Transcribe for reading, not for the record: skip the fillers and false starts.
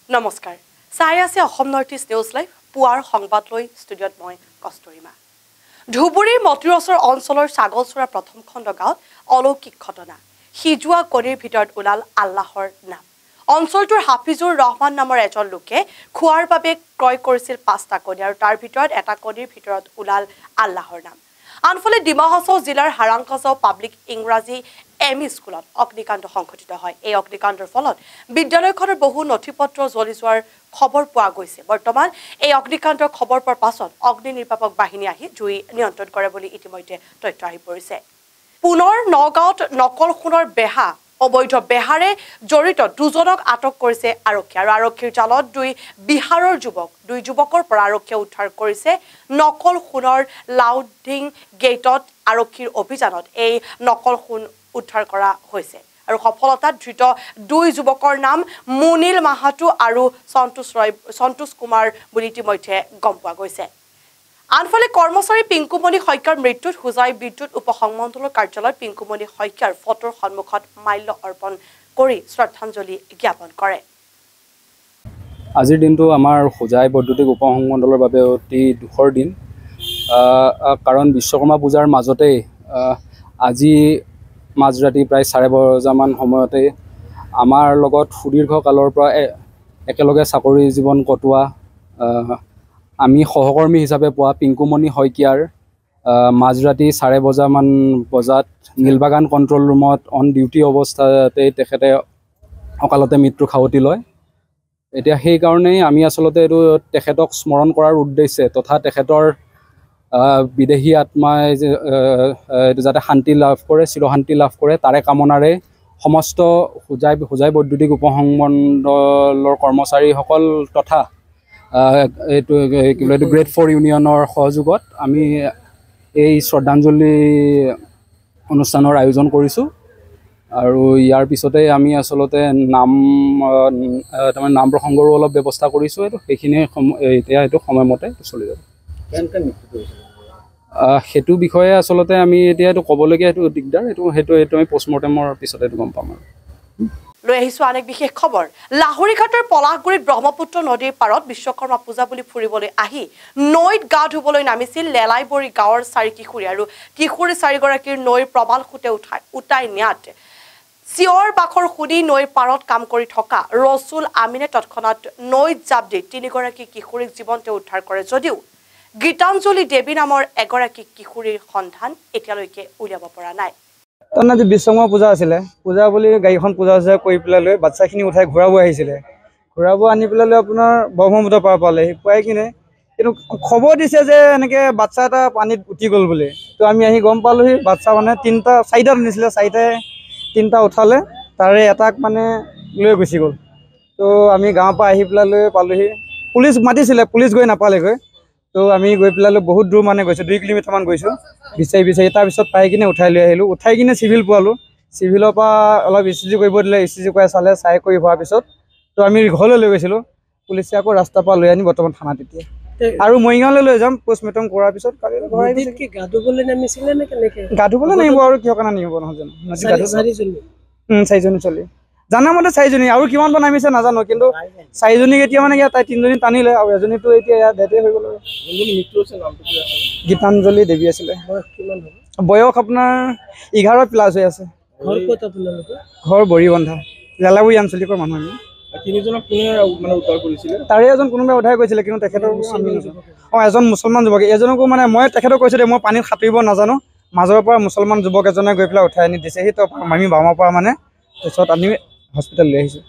নমস্কাৰ চাই আছে Assam north east news live পুৱাৰ সংবাদ লৈ ষ্টুডিঅ'ত মই কষ্টৰিমা ধুবুৰীৰ মতিৰছৰ অঞ্চলৰ ছাগলচৰা প্ৰথম খণ্ড গাঁৱত অলৌকিক ঘটনা সিজোৱা কণীৰ ভিতৰত ওলাল আল্লাহৰ নাম অঞ্চলটোৰ হাফিজুৰ ৰহমান নামৰ এজন লোকে খোৱাৰ বাবে ক্ৰয় কৰিছিল 5টা কণী আৰু তাৰ ভিতৰত এটা কণীৰ ভিতৰত ওলাল আল্লাহৰ নাম আনফালে ডিমা হাছাও জিলাৰ হাৰাংকাজাও পাব্লিক ইংৰাজী এমই স্কুলত অগ্নিকাণ্ড সংঘটিত হয় এই অগ্নিকাণ্ডৰ ফলত বিদ্যালয়খনৰ বহু নথিপত্ৰ জ্বলি যোৱাৰ খবৰ পোৱা গৈছে বৰ্তমান এই অগ্নিকাণ্ডৰ খবৰ পোৱাৰ পাছত অগ্নি নিৰ্বাপক বাহিনী আহি জুই নিয়ন্ত্ৰণ কৰে বুলি ইতিমধ্যে তথ্য আহি পৰিছে পুনৰ নগাঁৱত নকল সোণৰ বেহা অবৈধ বেহাৰে জড়িত দুজনক আটক কৰিছে আৰক্ষী আৰু আৰক্ষীৰ জালত বিহাৰৰ দুই যুৱকৰ পৰা আৰক্ষীয়ে উদ্ধাৰ কৰিছে নকল সোণৰ লাউডিং গেটত আৰক্ষীৰ অভিযানত এই নকল সোণ উদ্ধাৰ কৰা হৈছে আৰু সফলতাত ধৃত দুই যুৱকৰ নাম মুনিল মাহাতো আৰু সন্তোষ কুমাৰ বুলি ইতিমধ্যে গম পোৱা গৈছে আনফালে কৰ্মচাৰী পিংকুমণি শইকীয়াৰ মৃত্যুত হুজাই বিদ্যুৎ উপসংমণ্ডলৰ কাৰ্যালয়ত পিংকুমণি শইকীয়াৰ ফটোৰ সন্মুখত মাল্য অৰ্পণ কৰি শ্ৰদ্ধাঞ্জলি জ্ঞাপন কৰে আজিৰ দিনটো আমাৰ হুজাই বৈদ্যুতিক উপসংমণ্ডলৰ বাবে অতি দুখৰ দিন কাৰণ বিশ্বকৰ্মা পূজাৰ মাজতেই আজি মাজৰাতি প্ৰায় 12:30 বজামান সময়তে আমাৰ লগত সুদীৰ্ঘ কালৰ পৰা একেলগে চাকৰি জীৱন কটোৱা আমি সহকৰ্মী হিচাপে পোৱা পিংকুমণি শইকীয়াৰ মাজৰাতি 12:30 বজাত নীলবাগান কণ্ট্ৰল ৰুমত অন ডিউটি অৱস্থাতে তেখেতে অকালতে মৃত্যু খাৱতি লয় এতিয়া সেইকাৰণেই আমি আচলতে এইটো তেখেতক স্মৰণ কৰাৰ উদ্দেশ্যে তথা তেখেতৰ বিদেহী আত্মাই যাতে শান্তি লাভ কৰে চিৰশান্তি লাভ কৰে তাৰে কামনাৰে সমস্ত হুজাই বৈদ্যুতিক উপসংমণ্ডলৰ কৰ্মচাৰীসকল তথা এইটো গ্ৰেড 4 ইউনিয়নৰ সহযোগত আমি এই শ্ৰদ্ধাঞ্জলি অনুষ্ঠানৰ আয়োজন কৰিছোঁ আৰু ইয়াৰ পিছতে আমি আচলতে নাম প্ৰসংগৰো অলপ ব্যৱস্থা কৰিছোঁ সেইখিনি এতিয়া এইটো সময়মতে চলি যাব সেইটো বিষয়ে আচলতে আমি এতিয়া এইটো ক'বলগীয়া এইটো দিগদাৰ সেইটো আমি পষ্টমৰ্টেমৰ পিছতে এইটো গম পাম আৰু লৈ আহিছো আন এক বিশেষ খবৰ লাহৰীঘাটৰ পলাশগুৰিত ব্ৰহ্মপুত্ৰ নদীৰ পাৰত বিশ্বকৰ্মা পূজা বুলি ফুৰিবলৈ আহি নৈত গা ধুবলৈ নামিছিল লেলাইবৰী গাঁৱৰ 4 কিশোৰী আৰু কিশোৰী 4গৰাকীৰ নৈৰ প্ৰবাল খুঁটে উটাই নিয়াত চিঞৰ বাখৰ শুনি নৈৰ পাৰত কাম কৰি থকা ৰসুল আমিনে তৎক্ষণাত নৈত জাপ দি 3গৰাকী কিশোৰীক জীৱনতে উদ্ধাৰ কৰে যদিও গীতাঞ্জলি দেৱী নামৰ এগৰাকী কিশোৰীৰ সন্ধান এতিয়ালৈকে উলিয়াব পৰা নাই আজি বিশ্বকৰ্মা পূজা আছিলে পূজা বুলি গাড়ীখন পূজা কৰি পেলাই বাচ্চাখিনি উঠাই ঘূৰাব আহিছিলে ঘূৰাব আনি পেলাই আপোনাৰ ব্ৰহ্মপুত্ৰ পাৰ পালে পুৱাই কিনে কিন্তু খবৰ দিছে যে এনেকৈ বাচ্চা এটা পানীত উঠি গ'ল বুলি তো আমি আহি গম পালোহি বাচ্চা মানে 4টা নিছিলে 4টাই 3টা উঠালে তাৰে এটাক মানে লৈ গুচি গ'ল তো আমি গাঁৱৰ পৰা আহি পেলাই পালোহি পুলিচ মাতিছিলে পুলিচ গৈ নাপালেগৈ তো আমি গৈ পেলাই বহুত দূৰ মানে গৈছোঁ 2 কিলোমিটাৰমান গৈছোঁ বিচাৰি তাৰপিছত পাই কিনে উঠাই লৈ আহিলোঁ উঠাই কিনে চিভিল পোৱালোঁ চিভিলৰ পৰা অলপ ইচিজি কৰিব দিলে ইচিজি কৰাই চাই কৰি হোৱাৰ পিছত তো আমি ঘৰলৈ লৈ গৈছিলোঁ পুলিচে আকৌ ৰাস্তাৰ পৰা লৈ আনি বৰ্তমান থানাত এতিয়া আৰু মৰিগাঁৱলৈ লৈ যাম পষ্টমৰ্টেম কৰাৰ পিছত গা ধুবলৈ নামিব আৰু কিহৰ কাৰণে নামিব নহয় জানো 4জনী চলি জানামতে 4জনী আৰু কিমান বা নামিছে নাজানো কিন্তু 4জনীক এতিয়া মানে তাই 3জনী টানিলে আৰু এজনীতো এতিয়া ইয়াত ডেথে হৈ গ'ল গীতাঞ্জলি দেৱী আছিলে বয়স আপোনাৰ 11+ হৈ আছে ঘৰ বৰিবন্ধা লেলাবৰী আঞ্চলিকৰ মানুহ আমি 3জনক মানে উদ্ধাৰ কৰিছিলে তাৰে এজন কোনোবাই উদ্ধাৰ কৰিছিলে কিন্তু তেখেতৰ এজন মুছলমান যুৱক এজনকো মানে মই তেখেতক কৈছোঁ যে মই পানীত সাঁতুৰিব নাজানো মাজৰ পৰা মুছলমান যুৱক এজনে গৈ পেলাই উঠাই আনি দিছে সেই তো আমি বামৰ পৰা মানে তাৰপিছত আমি হস্পিটেল লৈ আহিছোঁ